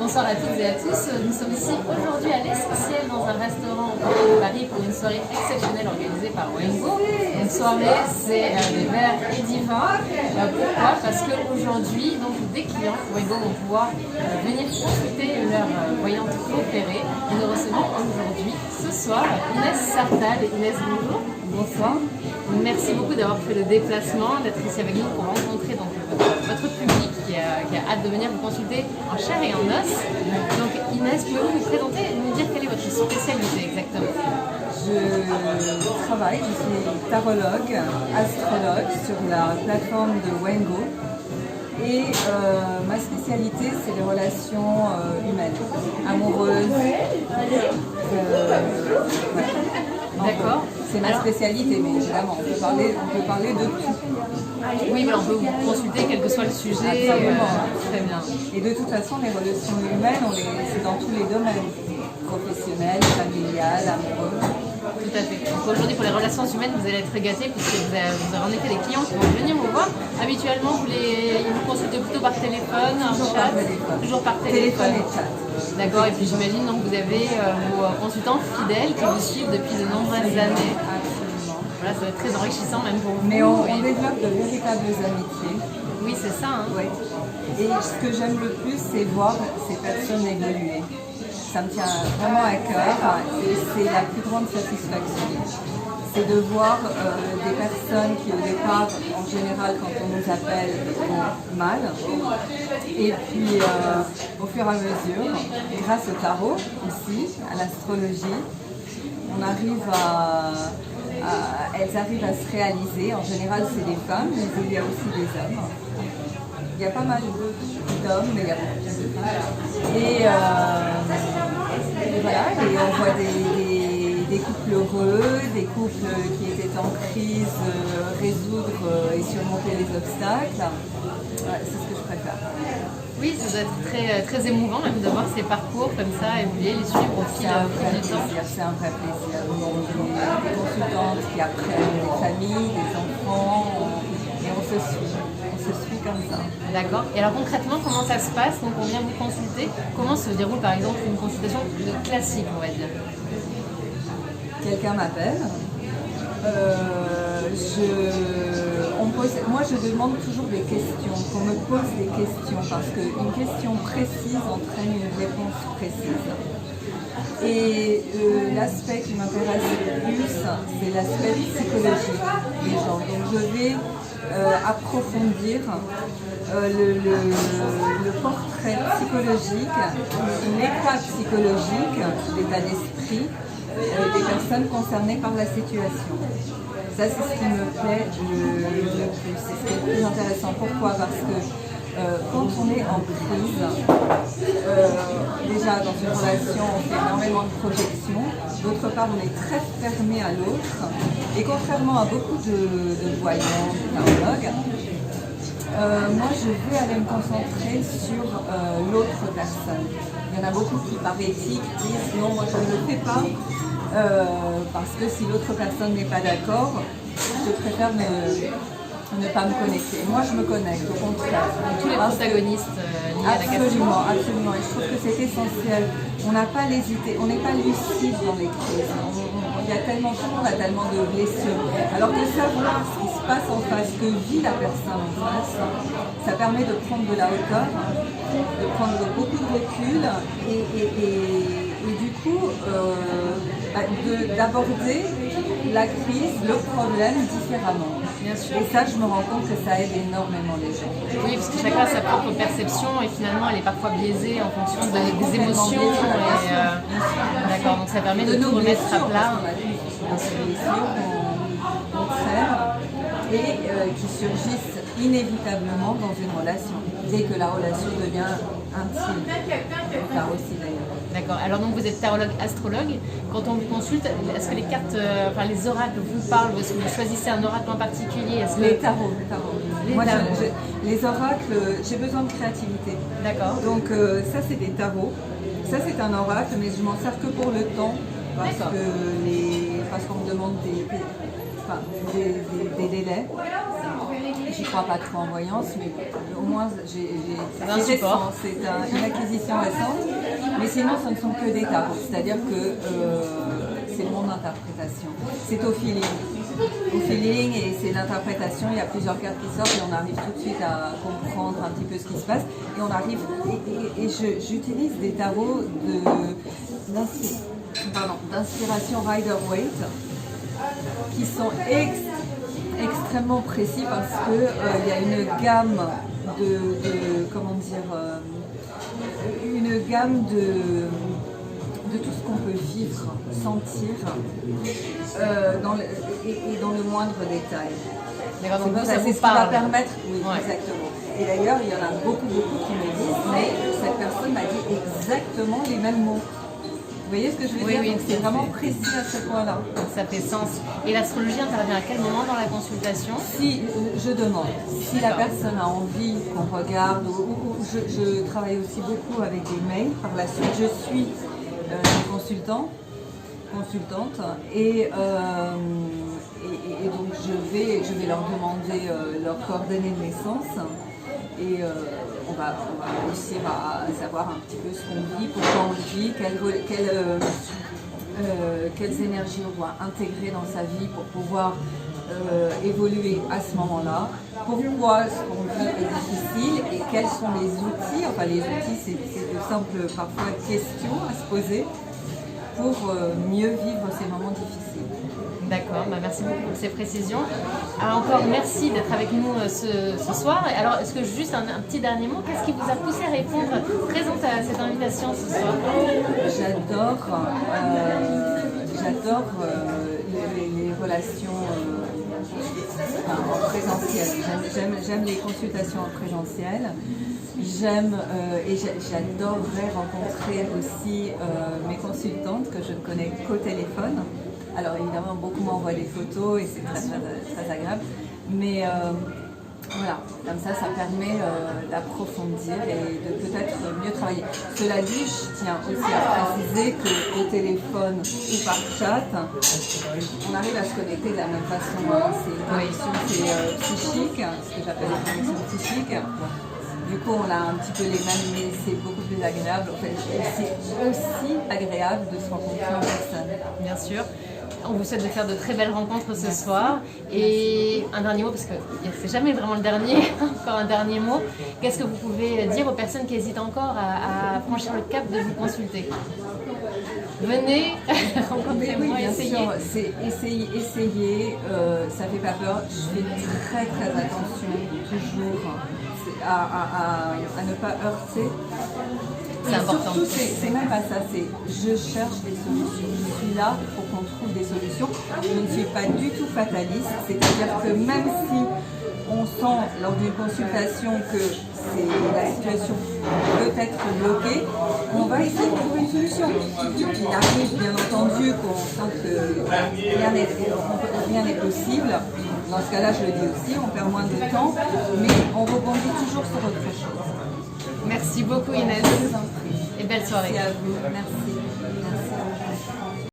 Bonsoir à toutes et à tous. Nous sommes ici aujourd'hui à l'Essentiel dans un restaurant au Palais de Paris pour une soirée exceptionnelle organisée par Wengo. Une soirée, c'est des verres et divins. Pourquoi? Parce qu'aujourd'hui, des clients Wengo vont pouvoir venir consulter leur voyante préférée. Et nous recevons aujourd'hui, ce soir, Inès Sartal. Inès, bonjour. Bonsoir. Merci beaucoup d'avoir fait le déplacement, d'être ici avec nous pour rencontrer votre public qui a hâte de venir vous consulter en chair et en os. Donc Inès, pouvez-vous vous présenter et nous dire quelle est votre spécialité exactement? Je travaille, je suis tarologue, astrologue sur la plateforme de Wengo. Et ma spécialité, c'est les relations humaines, amoureuses. D'accord. C'est ma spécialité, mais évidemment, on peut parler de tout. Oui, mais on peut vous consulter quel que soit le sujet. Très bien. Et de toute façon, les relations humaines, c'est dans tous les domaines, professionnels, familiales, amoureux. Tout à fait. Donc aujourd'hui, pour les relations humaines, vous allez être gâtés puisque vous avez en effet des clients qui vont venir vous voir. Habituellement, ils vous consultent plutôt par téléphone, en chat. Toujours par téléphone. Et chat. D'accord, et puis j'imagine donc vous avez vos consultants fidèles qui vous suivent depuis de nombreuses années. Absolument. Voilà, ça va être très enrichissant même pour vous. Mais on développe de véritables amitiés. Oui, c'est ça. Oui. Et ce que j'aime le plus, c'est voir ces personnes évoluer. Ça me tient vraiment à cœur et c'est la plus grande satisfaction. C'est de voir des personnes qui au départ, en général quand on nous appelle, vont mal. Et puis au fur et à mesure, grâce au tarot aussi, à l'astrologie, elles arrivent à se réaliser. En général c'est des femmes, mais il y a aussi des hommes. Il y a pas mal d'hommes, mais il y a beaucoup de femmes. Et voilà, et on voit des couples heureux, des couples qui étaient en crise, résoudre et surmonter les obstacles. Ouais, c'est ce que je préfère. Oui, ça doit être très, très émouvant même de voir ces parcours comme ça évoluer, les suivre au fil du temps. C'est un vrai plaisir. Des consultantes qui apprennent des familles, des enfants, et on se suit comme ça. D'accord. Et alors concrètement, comment ça se passe? Donc on vient vous consulter. Comment se déroule par exemple une consultation classique, on va dire? Quelqu'un m'appelle. Moi je demande toujours des questions, qu'on me pose des questions parce qu'une question précise entraîne une réponse précise. Et l'aspect qui m'intéresse le plus, c'est l'aspect psychologique des gens. Donc je vais approfondir le portrait psychologique, l'état psychologique, l'état d'esprit des personnes concernées par la situation. Ça, c'est ce qui me plaît le plus, c'est ce qui est le plus intéressant. Pourquoi? Parce que quand on est en crise, déjà dans une relation, on fait énormément de projections. D'autre part, on est très fermé à l'autre. Et contrairement à beaucoup de voyants, de tarologues, moi, je vais aller me concentrer sur l'autre personne. Il y en a beaucoup qui, par éthique, disent non, moi je ne le fais pas parce que si l'autre personne n'est pas d'accord, je préfère ne pas me connecter. Moi, je me connecte, au contraire. Tous les protagonistes liés à la question. Absolument, absolument. Et je trouve que c'est essentiel. On n'a pas l'hésiter, on n'est pas lucide dans les crises. Il y a tellement, tout le monde a tellement de blessures. Alors que savoir ce qui se passe en face, que vit la personne en face, ça permet de prendre de la hauteur, de prendre beaucoup de recul et du coup d'aborder la crise, le problème différemment. Bien sûr. Et ça, je me rends compte que ça aide énormément les gens. Oui, parce que chacun a sa propre perception et finalement elle est parfois biaisée en fonction des émotions. D'accord, donc ça permet de tout remettre à plat. Dans ces blessures qu'on traîne et qui surgissent inévitablement dans une relation, dès que la relation devient intime. Car aussi d'ailleurs. D'accord. Alors donc vous êtes tarologue, astrologue. Quand on vous consulte, est-ce que les cartes, les oracles vous parlent ou est-ce que vous choisissez un oracle en particulier? Les tarots. Moi, les oracles, j'ai besoin de créativité. D'accord. Donc ça c'est des tarots. Ça c'est un oracle, mais je m'en sers que pour le temps parce qu'on me demande des délais. j'y crois pas trop en voyance, mais au moins un c'est support. récent, c'est une acquisition récente. Mais sinon, ce ne sont que des tarots, c'est-à-dire que c'est mon interprétation. C'est au feeling. Au feeling et c'est l'interprétation, il y a plusieurs cartes qui sortent et on arrive tout de suite à comprendre un petit peu ce qui se passe. Et on arrive, et j'utilise des tarots d'inspiration Rider-Waite qui sont extrêmement précis parce que il y a une gamme comment dire, une gamme de tout ce qu'on peut vivre, sentir et dans le moindre détail. D'accord, donc ça C'est vous ce qui va parle. permettre, oui, Ouais. exactement. Et d'ailleurs, il y en a beaucoup qui me disent, mais cette personne m'a dit exactement les mêmes mots. Vous voyez ce que je veux Oui, dire? oui, Donc, c'est vraiment précis à ce point-là. Ça fait sens. Et l'astrologie intervient à quel moment dans la consultation? Si je demande, si la personne a envie qu'on regarde, je travaille aussi beaucoup avec des mails par la suite. Je suis consultante et donc je vais leur demander leurs coordonnées de naissance et on va réussir à savoir un petit peu ce qu'on vit, pourquoi on le vit, quelles énergies on doit intégrer dans sa vie pour pouvoir évoluer à ce moment-là, pourquoi ce qu'on vit est difficile et quels sont les outils, enfin les outils c'est de simples parfois questions à se poser pour mieux vivre ces moments difficiles. D'accord, merci beaucoup pour ces précisions. Alors encore merci d'être avec nous ce soir. Alors est-ce que juste un petit dernier mot, qu'est-ce qui vous a poussé à répondre présente à cette invitation ce soir? J'adore les relations en présentiel. J'aime les consultations en présentiel. J'adorerais rencontrer aussi mes consultantes que je ne connais qu'au téléphone. Alors évidemment, beaucoup m'envoient des photos et c'est très agréable. Mais voilà, comme ça permet d'approfondir et de peut-être mieux travailler. Cela dit, je tiens aussi à préciser qu'au téléphone ou par chat, on arrive à se connecter de la même façon. Hein. C'est une connexion qui est psychique, ce que j'appelle une connexion psychique. Du coup, on a un petit peu les mêmes, mais c'est beaucoup plus agréable. En fait, c'est aussi agréable de se rencontrer en personne. Bien sûr. On vous souhaite de faire de très belles rencontres ce soir. Et un dernier mot, parce que c'est jamais vraiment le dernier, encore un dernier mot. Qu'est-ce que vous pouvez dire aux personnes qui hésitent encore à franchir le cap de vous consulter? Venez, rencontrez-moi, oui, bien essayez. sûr, c'est essayer, ça fait pas peur. Je fais très attention toujours à ne pas heurter. C'est important. Surtout, c'est même pas ça, c'est je cherche des solutions. Je suis là pour qu'on trouve des solutions. Je ne suis pas du tout fataliste, c'est-à-dire que même si on sent lors d'une consultation que la situation peut être bloquée, on va essayer de trouver une solution. Il arrive bien entendu qu'on sent que rien n'est possible. Dans ce cas-là, je le dis aussi, on perd moins de temps, mais on rebondit toujours sur autre chose. Merci beaucoup Inès. Et belle soirée. Merci à vous. Merci. Merci.